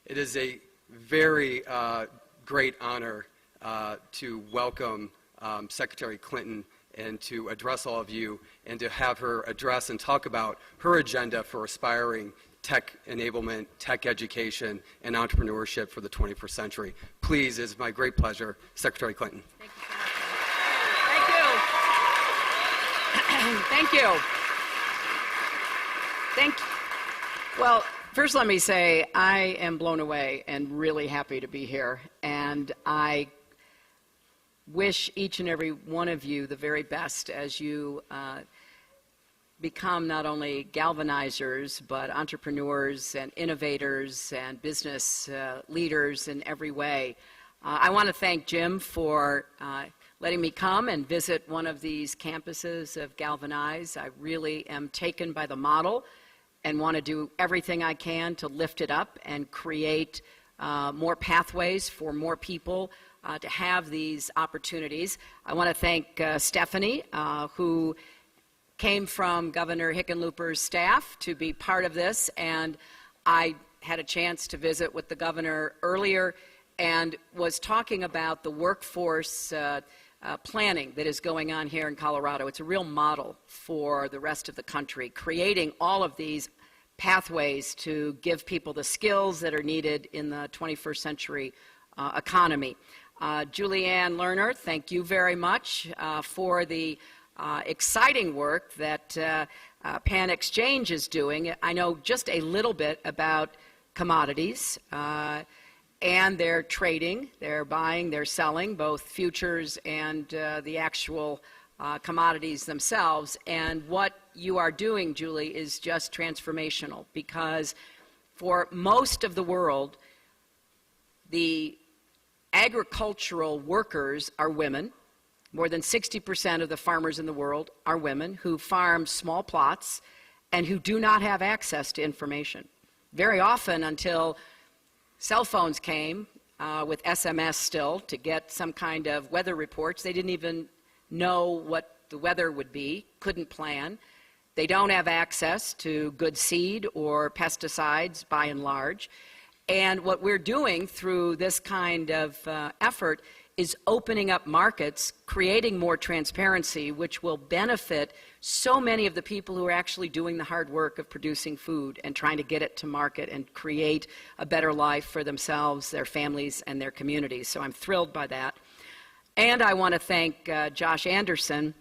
It is a very great honor to welcome Secretary Clinton and to address all of you and to have her address and talk about her agenda for aspiring tech enablement, tech education, and entrepreneurship for the 21st century. Please, it's my great pleasure, Secretary Clinton. Thank you so much. Thank you. Thank you. Well, first let me say I am blown away and really happy to be here. And I wish each and every one of you the very best as you become not only galvanizers, but entrepreneurs and innovators and business leaders in every way. I want to thank Jim for letting me come and visit one of these campuses of Galvanize. I really am taken by the model and want to do everything I can to lift it up and create more pathways for more people to have these opportunities. I want to thank Stephanie, who came from Governor Hickenlooper's staff to be part of this, and I had a chance to visit with the governor earlier and was talking about the workforce planning that is going on here in Colorado. It's a real model for the rest of the country, creating all of these pathways to give people the skills that are needed in the 21st century economy. Julianne Lerner, thank you very much for the exciting work that Pan Exchange is doing. I know just a little bit about commodities and their trading. They're buying, they're selling, both futures and the actual commodities themselves. And what you are doing, Julie, is just transformational, because for most of the world, the agricultural workers are women. More than 60% of the farmers in the world are women who farm small plots and who do not have access to information. Very often, until cell phones came with SMS still to get some kind of weather reports, they didn't even know what the weather would be, couldn't plan. They don't have access to good seed or pesticides by and large. And what we're doing through this kind of effort is opening up markets, creating more transparency, which will benefit so many of the people who are actually doing the hard work of producing food and trying to get it to market and create a better life for themselves, their families, and their communities. So I'm thrilled by that. And I want to thank Josh Anderson,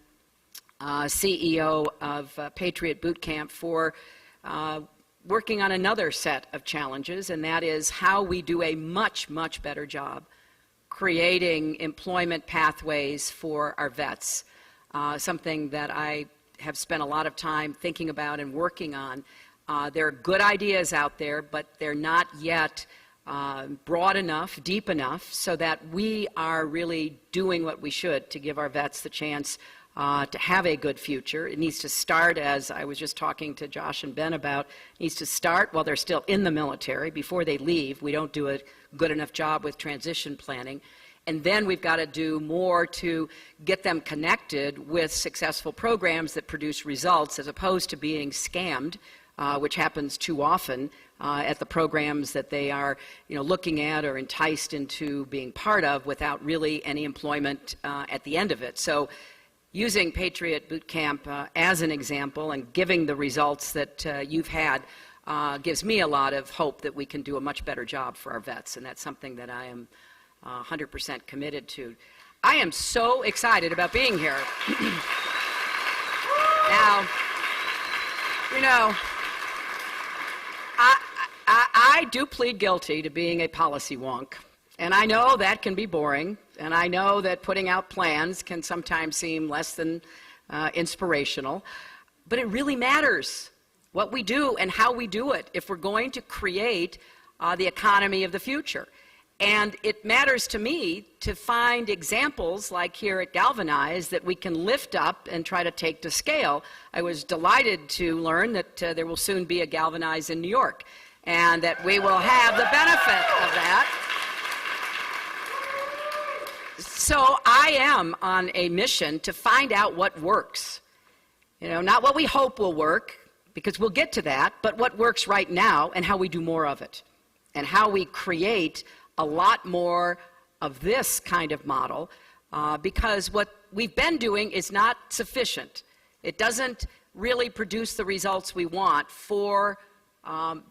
CEO of Patriot Boot Camp, for working on another set of challenges, and that is how we do a much, much better job creating employment pathways for our vets, something that I have spent a lot of time thinking about and working on. There are good ideas out there, but they're not yet broad enough, deep enough, so that we are really doing what we should to give our vets the chance to have a good future. It needs to start, as I was just talking to Josh and Ben about, needs to start while they're still in the military, before they leave. We don't do a good enough job with transition planning. And then we've got to do more to get them connected with successful programs that produce results, as opposed to being scammed, which happens too often at the programs that they are looking at or enticed into being part of without really any employment at the end of it. So using Patriot Boot Camp as an example and giving the results that you've had gives me a lot of hope that we can do a much better job for our vets, and that's something that I am 100% committed to. I am so excited about being here. Now, I do plead guilty to being a policy wonk. And I know that can be boring, and I know that putting out plans can sometimes seem less than inspirational, but it really matters what we do and how we do it if we're going to create the economy of the future. And it matters to me to find examples like here at Galvanize that we can lift up and try to take to scale. I was delighted to learn that there will soon be a Galvanize in New York, and that we will have the benefit of that. So I am on a mission to find out what works. Not what we hope will work, because we'll get to that, but what works right now and how we do more of it. and how we create a lot more of this kind of model, because what we've been doing is not sufficient. It doesn't really produce the results we want for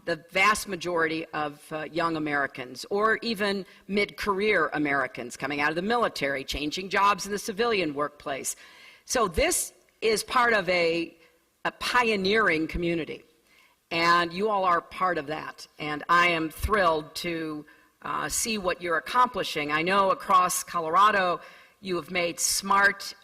the vast majority of young Americans, or even mid-career Americans coming out of the military, changing jobs in the civilian workplace. So this is part of a pioneering community, and you all are part of that. And I am thrilled to see what you're accomplishing. I know across Colorado you have made smart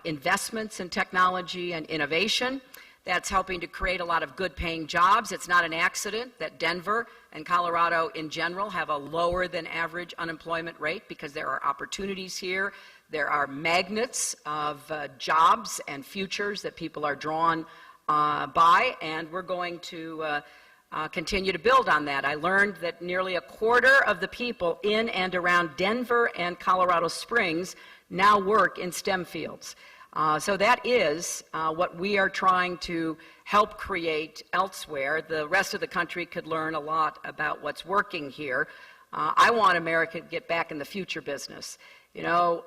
investments in technology and innovation. That's helping to create a lot of good-paying jobs. It's not an accident that Denver and Colorado in general have a lower than average unemployment rate, because there are opportunities here. There are magnets of jobs and futures that people are drawn by, and we're going to continue to build on that. I learned that nearly a quarter of the people in and around Denver and Colorado Springs now work in STEM fields. So that is what we are trying to help create elsewhere. The rest of the country could learn a lot about what's working here. I want America to get back in the future business. You know,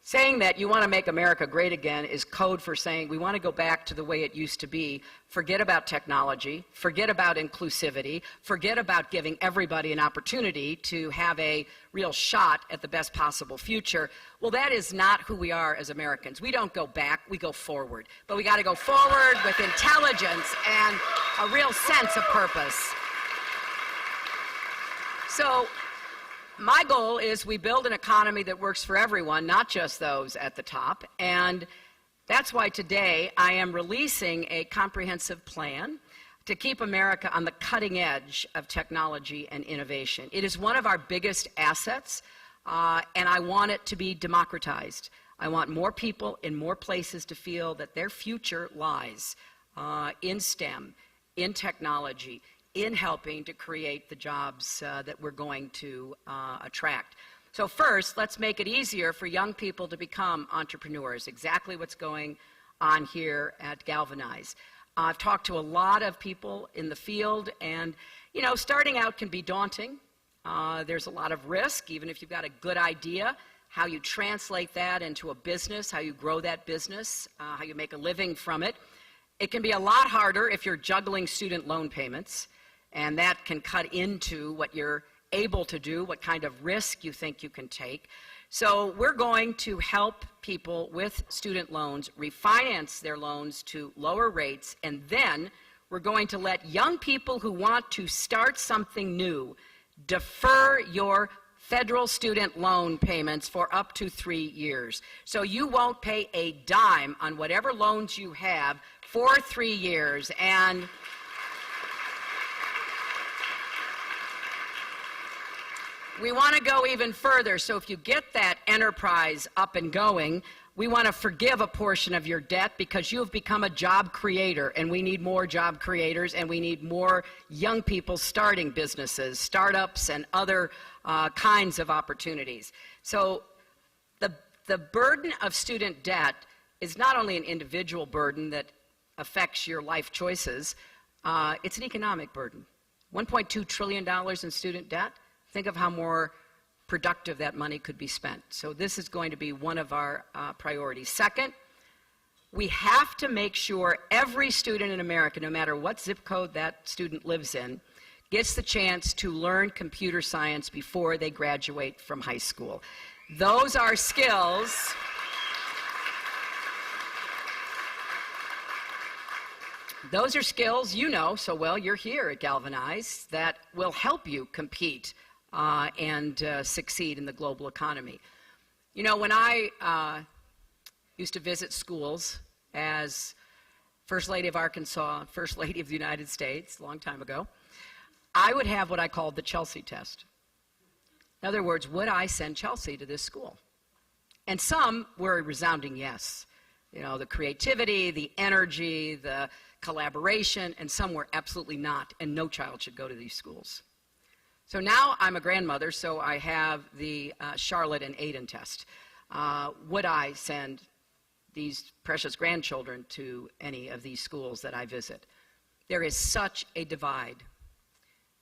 saying that you want to make America great again is code for saying we want to go back to the way it used to be. Forget about technology, forget about inclusivity, forget about giving everybody an opportunity to have a real shot at the best possible future. Well, that is not who we are as Americans. We don't go back, we go forward. But we got to go forward with intelligence and a real sense of purpose. So my goal is we build an economy that works for everyone, not just those at the top. And that's why today I am releasing a comprehensive plan to keep America on the cutting edge of technology and innovation. It is one of our biggest assets, and I want it to be democratized. I want more people in more places to feel that their future lies in STEM, in technology, in helping to create the jobs that we're going to attract. So first, let's make it easier for young people to become entrepreneurs, exactly what's going on here at Galvanize. I've talked to a lot of people in the field, and you know, starting out can be daunting. There's a lot of risk, even if you've got a good idea, how you translate that into a business, how you grow that business, how you make a living from it. It can be a lot harder if you're juggling student loan payments, and that can cut into what you're able to do, what kind of risk you think you can take. So we're going to help people with student loans refinance their loans to lower rates, and then we're going to let young people who want to start something new defer your federal student loan payments for up to 3 years. So you won't pay a dime on whatever loans you have for 3 years. And we want to go even further. So if you get that enterprise up and going, we want to forgive a portion of your debt because you have become a job creator, and we need more job creators, and we need more young people starting businesses, startups, and other kinds of opportunities. So the burden of student debt is not only an individual burden that affects your life choices, it's an economic burden. $1.2 trillion in student debt. Think of how more productive that money could be spent. So this is going to be one of our priorities. Second, we have to make sure every student in America, no matter what zip code that student lives in, gets the chance to learn computer science before they graduate from high school. Those are skills you know so well, you're here at Galvanize, that will help you compete and succeed in the global economy. You know, when I used to visit schools as First Lady of Arkansas, First Lady of the United States, a long time ago, I would have what I called the Chelsea test. In other words, would I send Chelsea to this school? And some were a resounding yes. You know, the creativity, the energy, the collaboration, and some were absolutely not, and no child should go to these schools. So now I'm a grandmother, so I have the Charlotte and Aiden test. Would I send these precious grandchildren to any of these schools that I visit? There is such a divide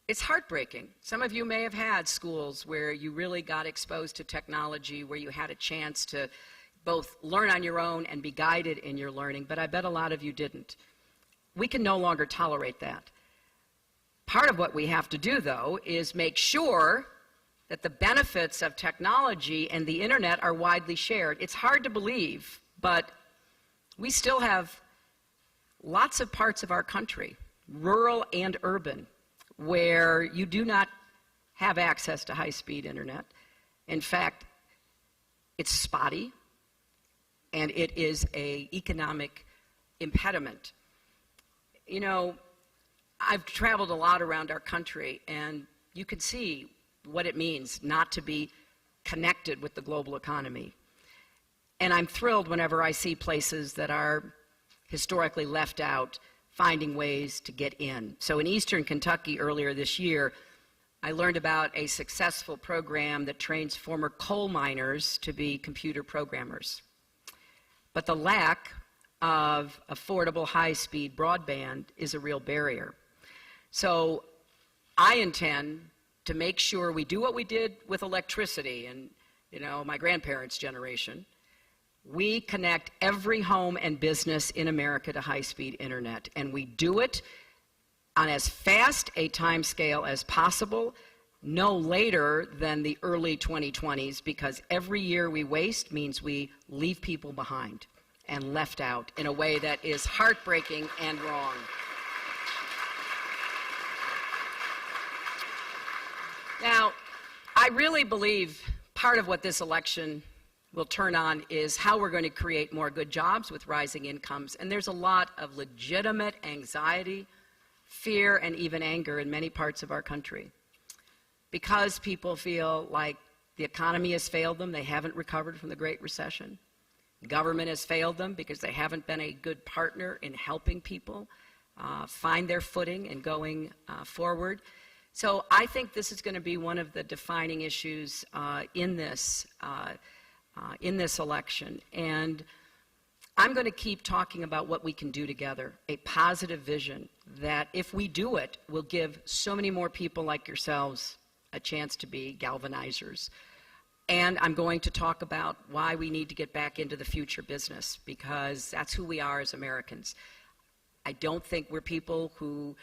it's heartbreaking. Some of you may have had schools where you really got exposed to technology, where you had a chance to both learn on your own and be guided in your learning, but I bet a lot of you didn't. We can no longer tolerate that. Part of what we have to do, though, is make sure that the benefits of technology and the internet are widely shared. It's hard to believe, but we still have lots of parts of our country, rural and urban, where you do not have access to high-speed internet. In fact, it's spotty, and it is an economic impediment. You know, I've traveled a lot around our country, and you can see what it means not to be connected with the global economy. And I'm thrilled whenever I see places that are historically left out finding ways to get in. So in Eastern Kentucky earlier this year, I learned about a successful program that trains former coal miners to be computer programmers. But the lack of affordable high-speed broadband is a real barrier. So I intend to make sure we do what we did with electricity and, you know, my grandparents' generation. We connect every home and business in America to high-speed internet, and we do it on as fast a time scale as possible, no later than the early 2020s, because every year we waste means we leave people behind and left out in a way that is heartbreaking and wrong. Now, I really believe part of what this election will turn on is how we're going to create more good jobs with rising incomes. And there's a lot of legitimate anxiety, fear, and even anger in many parts of our country. Because people feel like the economy has failed them, they haven't recovered from the Great Recession. The government has failed them because they haven't been a good partner in helping people find their footing and going forward. So I think this is going to be one of the defining issues in this election. And I'm going to keep talking about what we can do together, a positive vision that if we do it, will give so many more people like yourselves a chance to be galvanizers. And I'm going to talk about why we need to get back into the future business, because that's who we are as Americans. I don't think we're people who,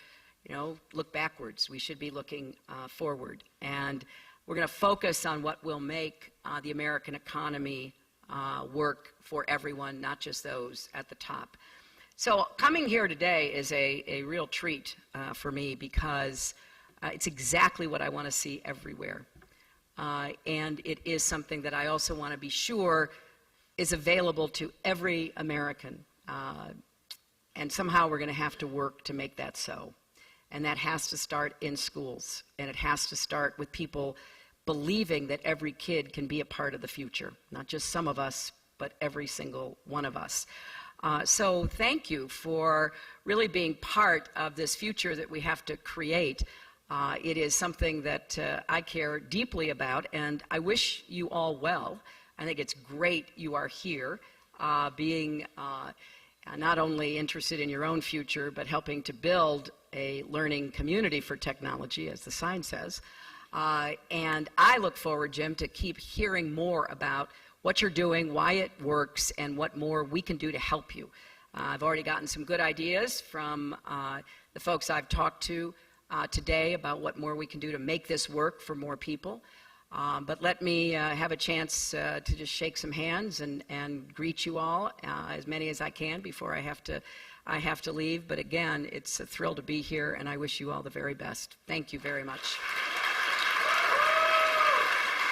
you know, look backwards. We should be looking forward. And we're going to focus on what will make the American economy work for everyone, not just those at the top. So coming here today is a real treat for me, because it's exactly what I want to see everywhere. And it is something that I also want to be sure is available to every American. And somehow we're going to have to work to make that so. And that has to start in schools. And it has to start with people believing that every kid can be a part of the future. Not just some of us, but every single one of us. So thank you for really being part of this future that we have to create. It is something that I care deeply about, and I wish you all well. I think it's great you are here, being not only interested in your own future, but helping to build a learning community for technology, as the sign says. And I look forward, Jim, to keep hearing more about what you're doing, why it works, and what more we can do to help you. I've already gotten some good ideas from the folks I've talked to today about what more we can do to make this work for more people. But let me have a chance to just shake some hands and greet you all, as many as I can, before I have to leave. But again, it's a thrill to be here, and I wish you all the very best. Thank you very much.